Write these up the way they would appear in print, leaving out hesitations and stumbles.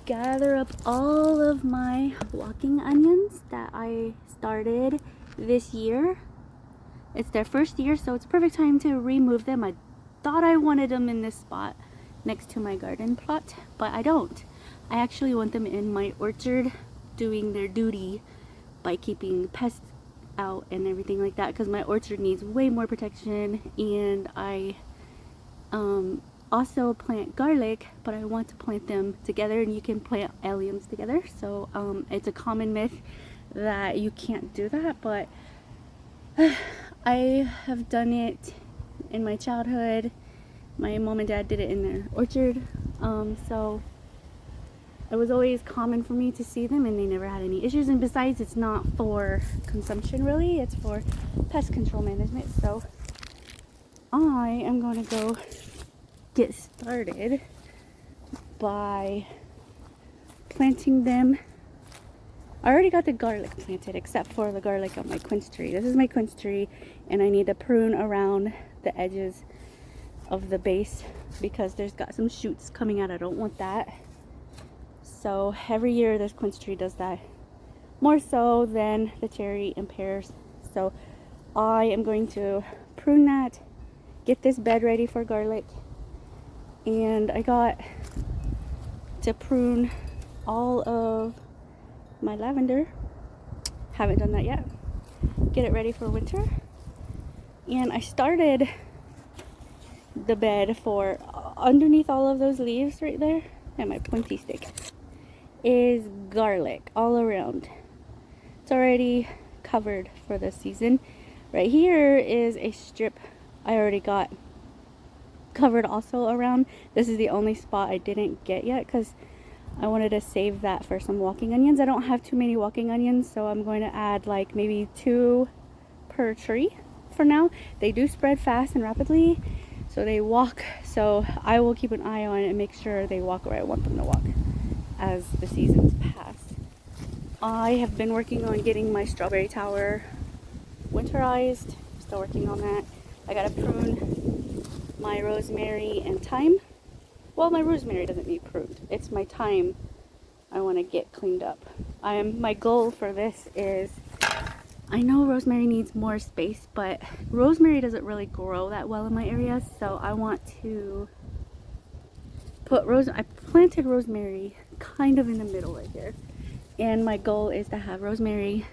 gather up all of my walking onions that I started this year. It's their first year, so it's a perfect time to remove them. I thought I wanted them in this spot next to my garden plot, but I don't. I actually want them in my orchard doing their duty by keeping pests out and everything like that, because my orchard needs way more protection. And I also plant garlic, but I want to plant them together, and you can plant alliums together. So it's a common myth that you can't do that, but I have done it in my childhood. My mom and dad did it in their orchard, so it was always common for me to see them, and they never had any issues. And besides, it's not for consumption really, it's for pest control management. So I am going to go get started by planting them. I already got the garlic planted, except for the garlic on my quince tree. This is my quince tree, and I need to prune around the edges of the base because there's got some shoots coming out. I don't want that. So every year this quince tree does that, more so than the cherry and pears. So I am going to prune that, get this bed ready for garlic, and I got to prune all of my lavender. Haven't done that yet. Get it ready for winter. And I started the bed for underneath all of those leaves right there, and my pointy stick is garlic all around. It's already covered for this season. Right here is a strip I already got covered also around. This is the only spot I didn't get yet because I wanted to save that for some walking onions. I don't have too many walking onions, so I'm going to add like maybe 2 per tree for now. They do spread fast and rapidly, so they walk. So I will keep an eye on it and make sure they walk where I want them to walk as the seasons pass. I have been working on getting my strawberry tower winterized. Still working on that. I gotta prune my rosemary and thyme. Well, my rosemary doesn't need pruned. It's my thyme I want to get cleaned up. My goal for this is, I know rosemary needs more space, but rosemary doesn't really grow that well in my area, so I want to put I planted rosemary kind of in the middle right here, and my goal is to have rosemary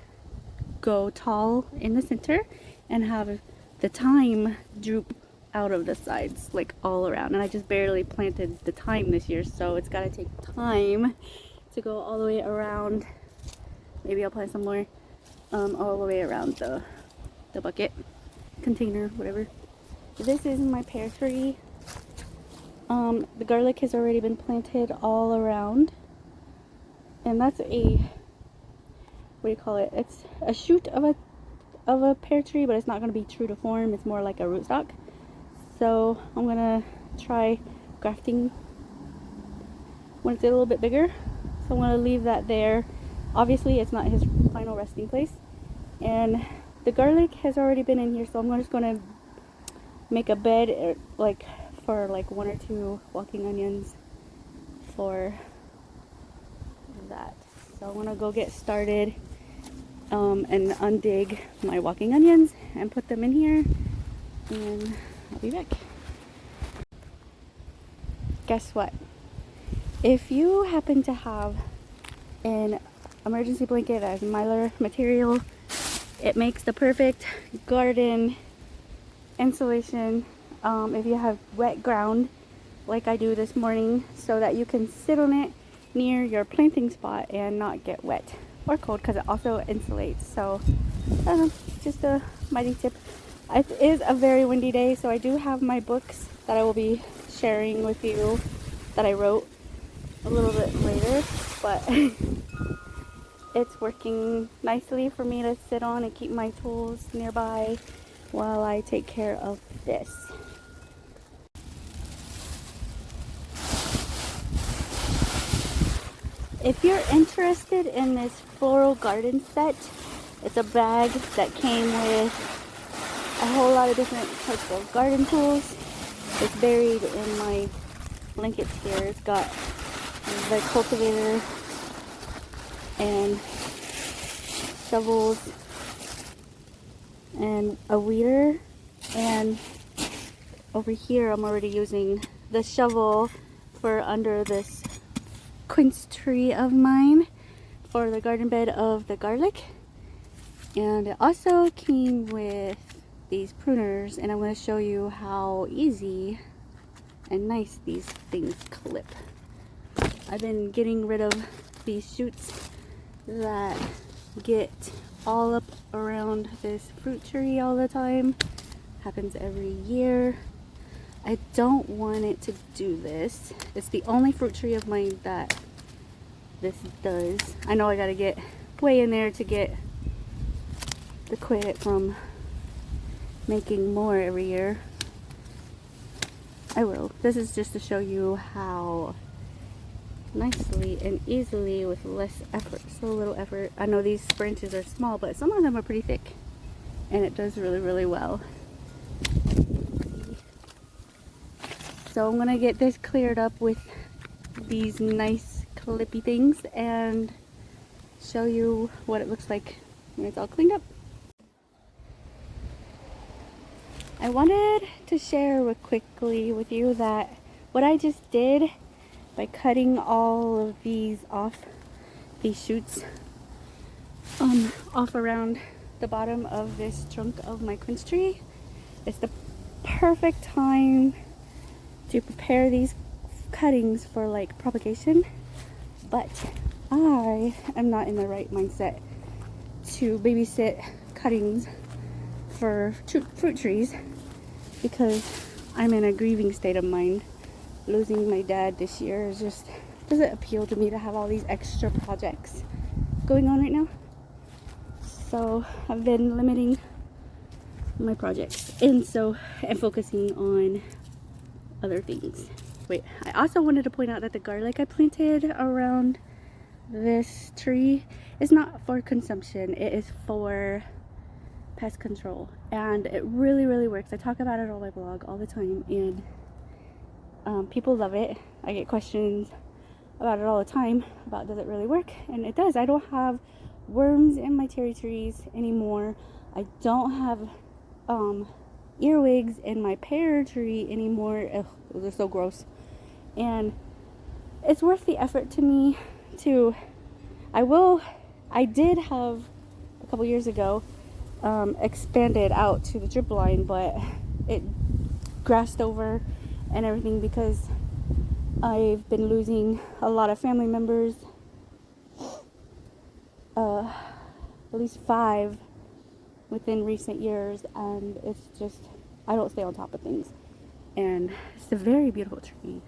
go tall in the center and have the thyme droop out of the sides, like all around. And I just barely planted the thyme this year, so it's got to take time to go all the way around. Maybe I'll plant some more all the way around the bucket container, whatever. This is my pear tree. The garlic has already been planted all around, and that's a, what do you call it, it's a shoot of a pear tree, but it's not going to be true to form. It's more like a rootstock. So I'm gonna try grafting when it's a little bit bigger. So I'm gonna leave that there. Obviously it's not his final resting place, and the garlic has already been in here, so I'm just gonna make a bed like for like 1 or 2 walking onions for that. So I'm gonna go get started and undig my walking onions and put them in here, and I'll be back. Guess what? If you happen to have an emergency blanket that has mylar material, it makes the perfect garden insulation if you have wet ground like I do this morning, so that you can sit on it near your planting spot and not get wet or cold, because it also insulates. So I don't know, just a mighty tip. It is a very windy day, so I do have my books that I will be sharing with you that I wrote a little bit later, but it's working nicely for me to sit on and keep my tools nearby while I take care of this. If you're interested in this floral garden set, it's a bag that came with a whole lot of different types of garden tools. It's buried in my blankets here. It's got the cultivator and shovels and a weeder, and over here I'm already using the shovel for under this quince tree of mine for the garden bed of the garlic. And it also came with these pruners, and I'm going to show you how easy and nice these things clip. I've been getting rid of these shoots that get all up around this fruit tree all the time. Happens every year. I don't want it to do this. It's the only fruit tree of mine that this does. I know I gotta get way in there to get to quit it from making more every year. I will. This is just to show you how nicely and easily with less effort, so little effort. I know these branches are small, but some of them are pretty thick, and it does really, really well. So I'm gonna get this cleared up with these nice clippy things and show you what it looks like when it's all cleaned up. I wanted to share quickly with you that what I just did by cutting all of these off, these shoots off around the bottom of this trunk of my quince tree, is the perfect time to prepare these cuttings for like propagation. But I am not in the right mindset to babysit cuttings for fruit trees because I'm in a grieving state of mind. Losing my dad this year is just doesn't appeal to me to have all these extra projects going on right now. So I've been limiting my projects and focusing on other things. Wait, I also wanted to point out that the garlic I planted around this tree is not for consumption. It is for pest control, and it really, really works. I talk about it on my blog all the time, and people love it. I get questions about it all the time about does it really work, and it does. I don't have worms in my cherry trees anymore. I don't have earwigs in my pear tree anymore. Ugh, those are so gross. And it's worth the effort to me to I did have a couple years ago expanded out to the drip line, but it grassed over and everything because I've been losing a lot of family members, at least 5 within recent years, and it's just, I don't stay on top of things. And it's a very beautiful tree.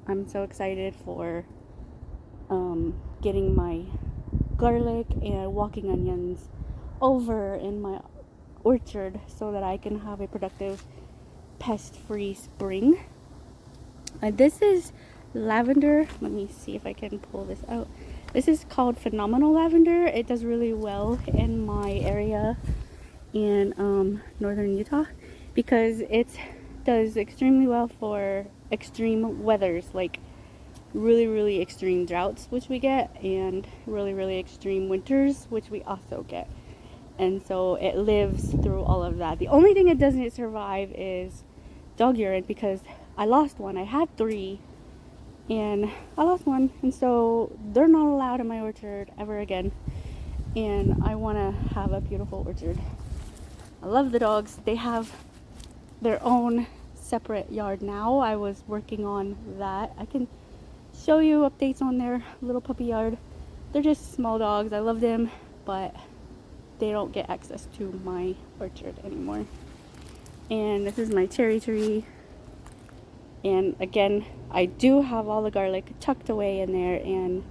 I'm so excited for getting my garlic and walking onions over in my orchard so that I can have a productive pest-free spring. This is lavender. Let me see if I can pull this out. This is called phenomenal lavender. It does really well in my area in northern Utah because it does extremely well for extreme weathers, like really, really extreme droughts, which we get, and really, really extreme winters, which we also get. And so it lives through all of that. The only thing it doesn't survive is dog urine, because I lost one. I had 3 and I lost one, and so they're not allowed in my orchard ever again. And I want to have a beautiful orchard. I love the dogs. They have their own separate yard now. I was working on that. I can show you updates on their little puppy yard. They're just small dogs. I love them, but they don't get access to my orchard anymore. And this is my cherry tree. And again, I do have all the garlic tucked away in there, and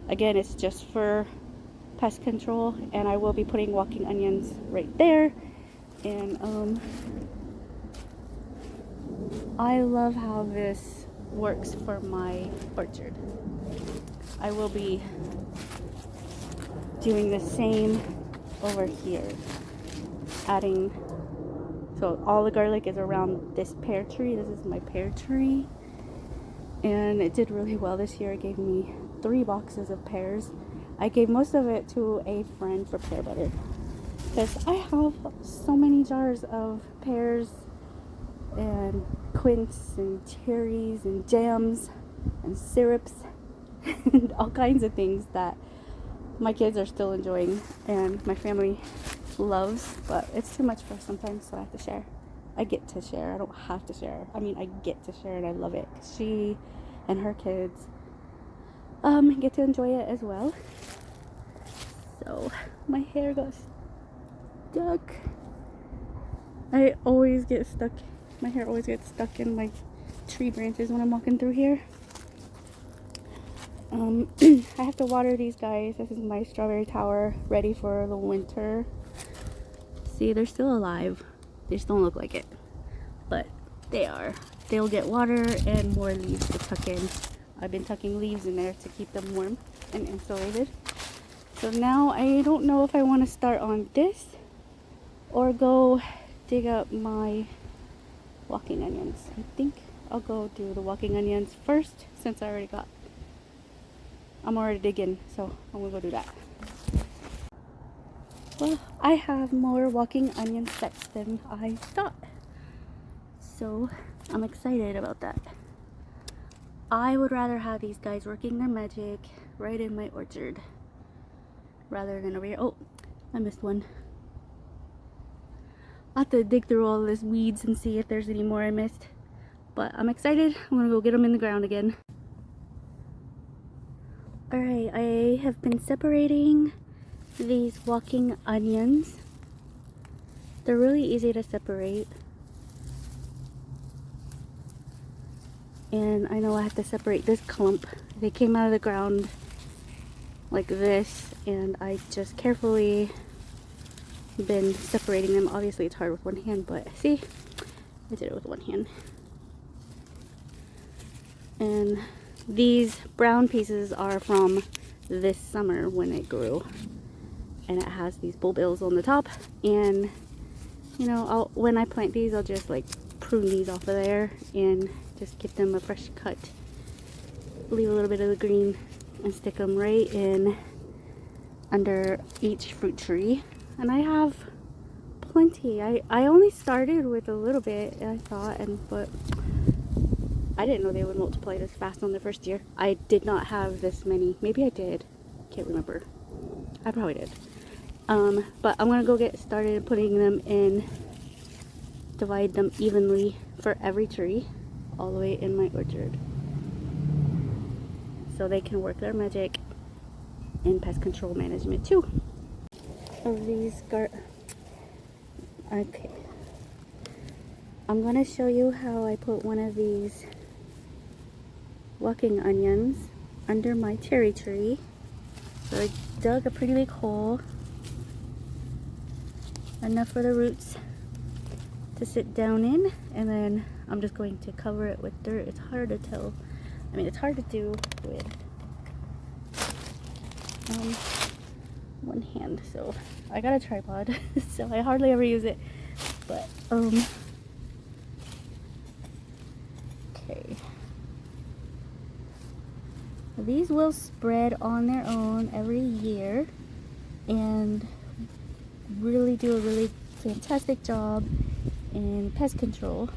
again, it's just for pest control. And I will be putting walking onions right there. And I love how this works for my orchard. I will be doing the same over here, adding, so all the garlic is around this pear tree. This is my pear tree, and it did really well this year. It gave me 3 boxes of pears. I gave most of it to a friend for pear butter because I have so many jars of pears and quince and cherries and jams and syrups and all kinds of things that my kids are still enjoying and my family loves, but it's too much for us sometimes, so I have to share. I get to share. I don't have to share. I mean, I get to share and I love it. She and her kids get to enjoy it as well. So my hair got stuck. I always get stuck. My hair always gets stuck in my tree branches when I'm walking through here. I have to water these guys. This is my strawberry tower, ready for the winter. See, they're still alive. They just don't look like it, but they are. They'll get water and more leaves to tuck in. I've been tucking leaves in there to keep them warm and insulated. So now I don't know if I want to start on this or go dig up my walking onions. I think I'll go do the walking onions first since I'm already digging, so I'm gonna go do that. Well, I have more walking onion sets than I thought, so I'm excited about that. I would rather have these guys working their magic right in my orchard rather than over here. Oh, I missed one. I'll have to dig through all this weeds and see if there's any more I missed, but I'm excited. I'm gonna go get them in the ground again. Alright, I have been separating these walking onions. They're really easy to separate. And I know I have to separate this clump. They came out of the ground like this, and I just carefully been separating them. Obviously it's hard with one hand, but see, I did it with one hand. And these brown pieces are from this summer when it grew. And it has these bulbils on the top, and you know, when I plant these, I'll just like prune these off of there and just give them a fresh cut, leave a little bit of the green, and stick them right in under each fruit tree. And I have plenty. I only started with a little bit, I thought, but I didn't know they would multiply this fast on the first year. I did not have this many. Maybe I did, can't remember. I probably did. But I'm gonna go get started putting them in, divide them evenly for every tree all the way in my orchard, so they can work their magic in pest control management too. Of these okay, I'm gonna show you how I put one of these walking onions under my cherry tree. So I dug a pretty big hole, enough for the roots to sit down in, and then I'm just going to cover it with dirt. It's hard to tell. I mean, it's hard to do with one hand, so I got a tripod so I hardly ever use it, but okay, these will spread on their own every year and really do a really fantastic job in pest control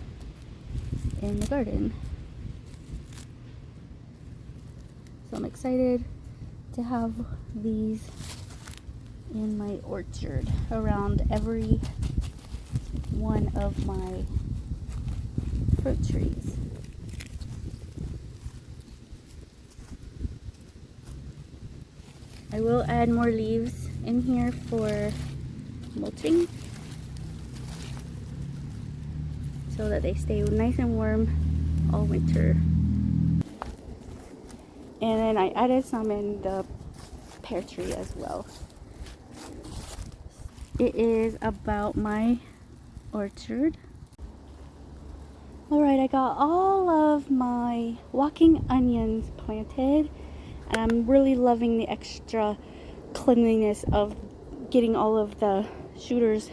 in the garden. So I'm excited to have these in my orchard around every one of my fruit trees. I will add more leaves in here for mulching so that they stay nice and warm all winter. And then I added some in the pear tree as well. It is about my orchard. Alright, I got all of my walking onions planted, and I'm really loving the extra cleanliness of getting all of the shooters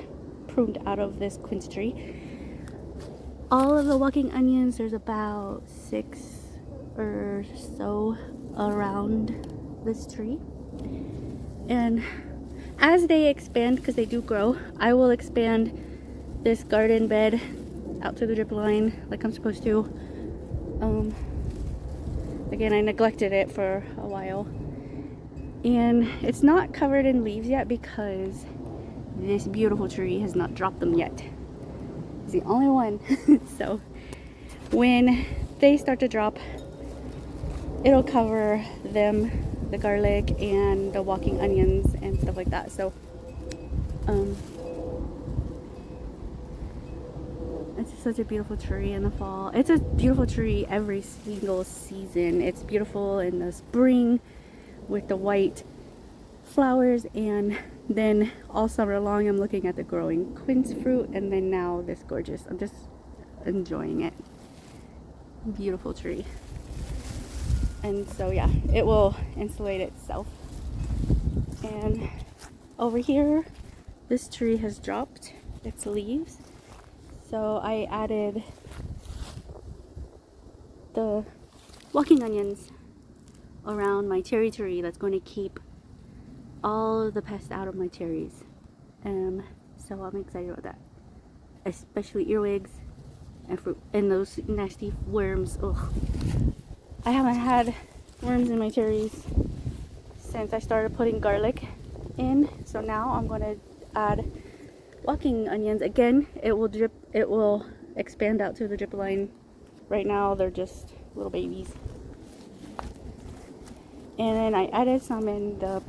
pruned out of this quince tree. All of the walking onions, there's about 6 or so around this tree, and as they expand, because they do grow, I will expand this garden bed out to the drip line like I'm supposed to. Again, I neglected it for a while, and it's not covered in leaves yet because this beautiful tree has not dropped them yet. It's the only one. So when they start to drop, it'll cover them, the garlic and the walking onions and stuff like that. So it's such a beautiful tree in the fall. It's a beautiful tree every single season. It's beautiful in the spring with the white flowers, and then all summer long I'm looking at the growing quince fruit, and then now this gorgeous, I'm just enjoying it. Beautiful tree. And so yeah, it will insulate itself. And over here, this tree has dropped its leaves, so I added the walking onions around my cherry tree. That's going to keep all of the pests out of my cherries. So I'm excited about that, especially earwigs and fruit and those nasty worms. Ugh. I haven't had worms in my cherries since I started putting garlic in, so now I'm going to add walking onions. Again, it will expand out to the drip line. Right now they're just little babies. And then I added some in the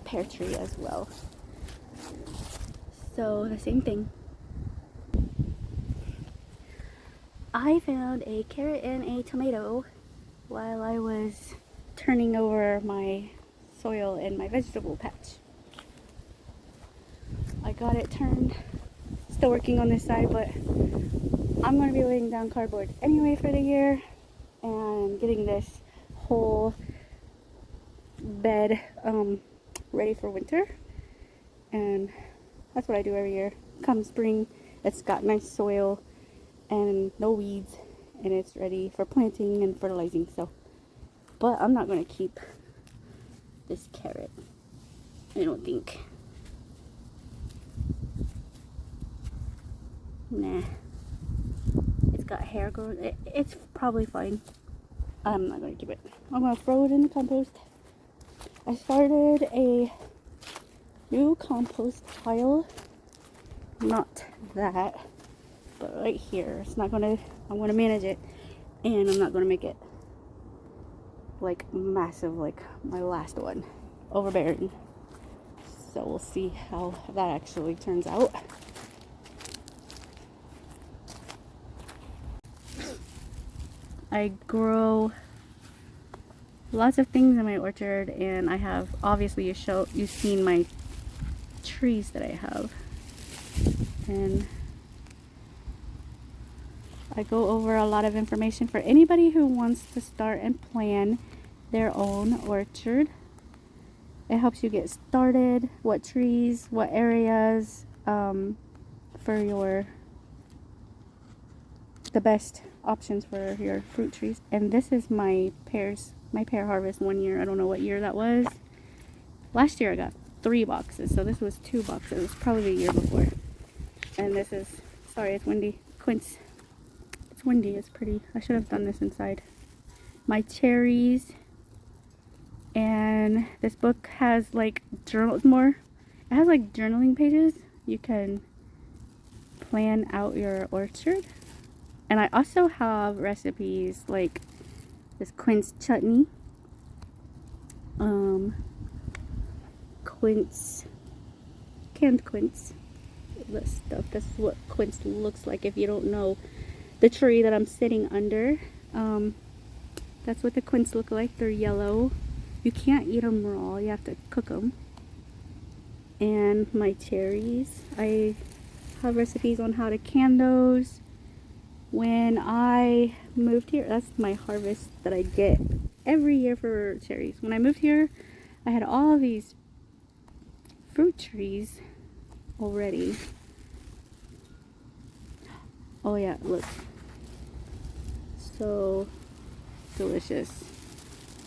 pear tree as well. So the same thing. I found a carrot and a tomato while I was turning over my soil in my vegetable patch. I got it turned. Still working on this side, but I'm going to be laying down cardboard anyway for the year and getting this whole bed ready for winter. And that's what I do every year. Come spring, it's got nice soil and no weeds, and it's ready for planting and fertilizing. So, but I'm not going to keep this carrot, I don't think. Nah, it's got hair growing. It's probably fine. I'm not going to keep it. I'm going to throw it in the compost. I started a new compost pile, not that, but right here. It's not gonna, I'm gonna manage it, and I'm not gonna make it like massive like my last one, overbearing. So we'll see how that actually turns out. I grow lots of things in my orchard, and I have, obviously you've seen my trees that I have, and I go over a lot of information for anybody who wants to start and plan their own orchard. It helps you get started, what trees, what areas, for the best options for your fruit trees. And this is my pears, my pear harvest one year. I don't know what year that was. Last year I got 3 boxes, so this was 2 boxes, probably the year before. And this is, sorry, it's windy, quince. It's windy, it's pretty. I should have done this inside. My cherries, and this book has like it has like journaling pages. You can plan out your orchard. And I also have recipes like this quince chutney, quince, canned quince, this stuff. This is what quince looks like if you don't know the tree that I'm sitting under. That's what the quince look like. They're yellow. You can't eat them raw, you have to cook them. And my cherries, I have recipes on how to can those. When I moved here, that's my harvest that I get every year for cherries. When I moved here, I had all these fruit trees already. Oh yeah, look. So delicious.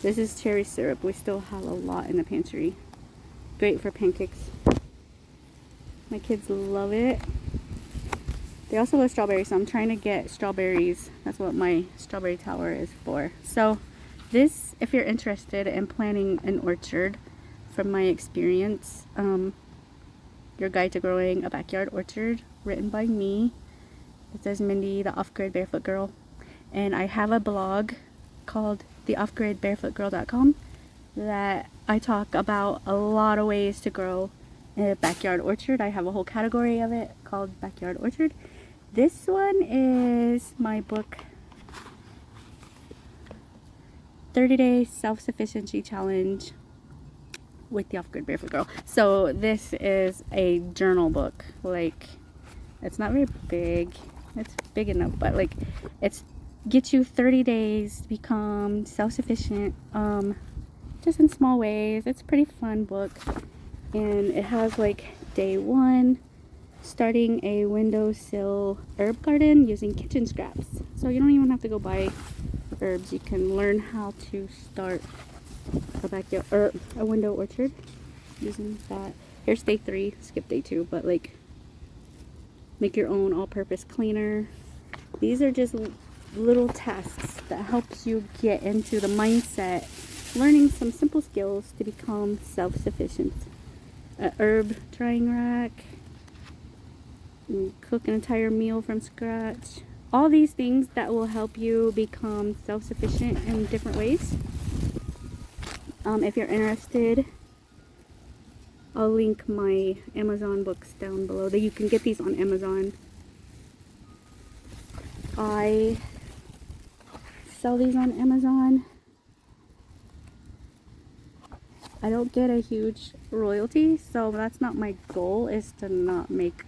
This is cherry syrup. We still have a lot in the pantry. Great for pancakes. My kids love it. They also love strawberries, so I'm trying to get strawberries. That's what my strawberry tower is for. So this, if you're interested in planting an orchard, from my experience, Your Guide to Growing a Backyard Orchard, written by me. It says Mindy, the off-grid barefoot girl. And I have a blog called theoffgridbarefootgirl.com that I talk about a lot of ways to grow a backyard orchard. I have a whole category of it called Backyard Orchard. This one is my book, 30-Day Self-Sufficiency Challenge with the Off-Grid Barefoot Girl. So this is a journal book. Like, it's not very big. It's big enough, but like, it's gets you 30 days to become self-sufficient, just in small ways. It's a pretty fun book, and it has like day 1, starting a windowsill herb garden using kitchen scraps. So you don't even have to go buy herbs. You can learn how to start a backyard or a window orchard using that. Here's day 3, skip day 2, but like, make your own all-purpose cleaner. These are just little tasks that helps you get into the mindset, learning some simple skills to become self-sufficient. A herb drying rack, cook an entire meal from scratch. All these things that will help you become self-sufficient in different ways. If you're interested, I'll link my Amazon books down below. That you can get these on Amazon. I sell these on Amazon. I don't get a huge royalty, so that's not my goal, is to not make,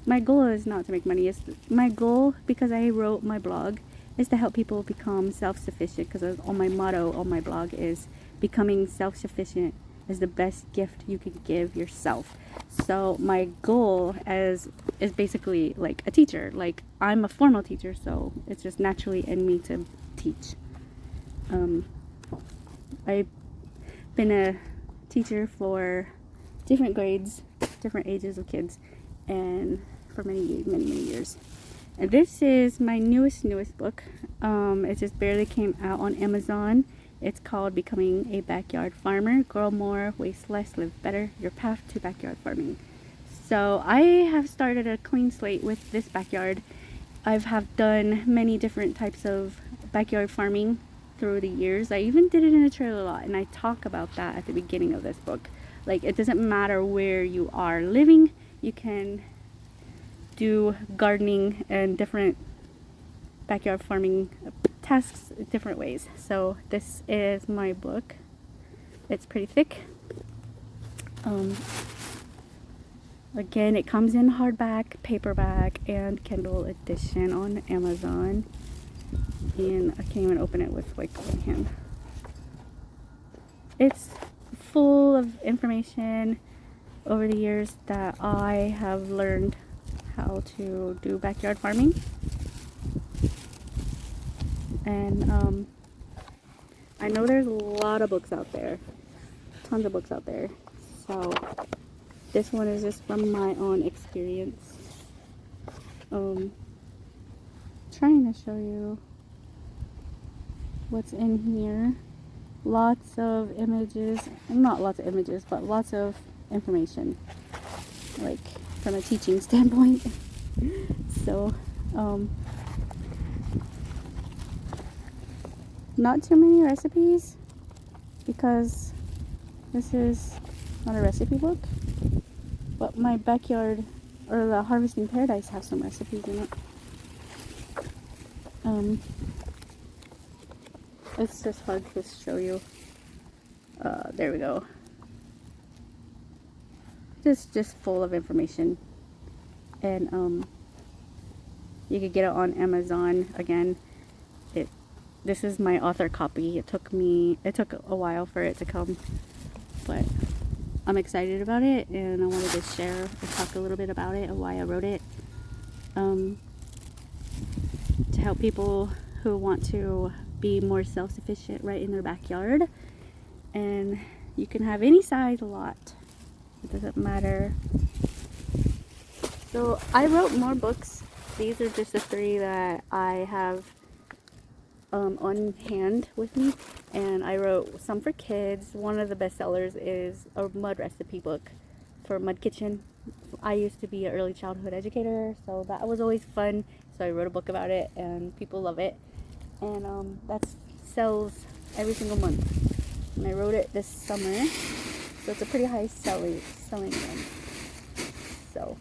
my goal is not to make money. My goal, because I wrote my blog, is to help people become self-sufficient, because on my motto on my blog is becoming self-sufficient is the best gift you can give yourself. So my goal is basically like a teacher. Like, I'm a formal teacher, so it's just naturally in me to teach. I've been a teacher for different grades, different ages of kids, and for many years. And this is my newest book. It just barely came out on Amazon. It's called Becoming a Backyard Farmer. Grow more, waste less, live better. Your path to backyard farming. So I have started a clean slate with this backyard. I have done many different types of backyard farming through the years. I even did it in a trailer lot, and I talk about that at the beginning of this book. Like, it doesn't matter where you are living, you can do gardening and different backyard farming tasks different ways. So this is my book. It's pretty thick. Again, it comes in hardback, paperback, and Kindle edition on Amazon. And I can't even open it with like one hand. It's full of information over the years that I have learned how to do backyard farming. And I know there's a lot of books out there, tons of books out there. So this one is just from my own experience. Trying to show you what's in here. Lots of images, not lots of images, but lots of information, like from a teaching standpoint. So not too many recipes, because this is not a recipe book, but my backyard, or the Harvesting Paradise, have some recipes in it. It's just hard to show you. There we go. Just full of information. And you could get it on Amazon. Again, this is my author copy. It took a while for it to come, but I'm excited about it, and I wanted to share and talk a little bit about it and why I wrote it, to help people who want to be more self-sufficient right in their backyard. And you can have any size lot. It doesn't matter. So I wrote more books. These are just the 3 that I have on hand with me, and I wrote some for kids. One of the best sellers is a mud recipe book for mud kitchen. I used to be an early childhood educator, so that was always fun. So I wrote a book about it, and people love it, and that sells every single month. And I wrote it this summer, so it's a pretty high selling one. So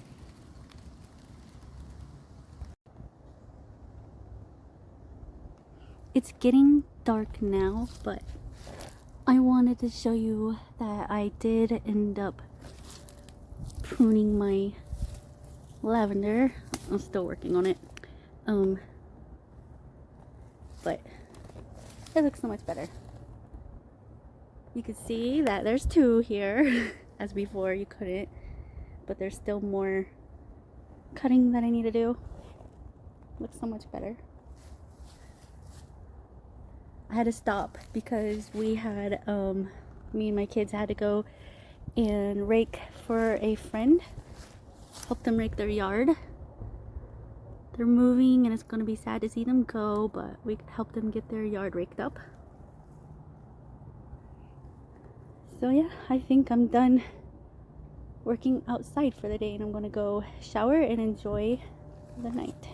it's getting dark now, but I wanted to show you that I did end up pruning my lavender. I'm still working on it. But it looks so much better. You can see that there's 2 here. As before you couldn't, but there's still more cutting that I need to do. Looks so much better. I had to stop because we had me and my kids had to go and rake for a friend, help them rake their yard. They're moving and it's going to be sad to see them go, but we could help them get their yard raked up. So yeah, I think I'm done working outside for the day, and I'm going to go shower and enjoy the night.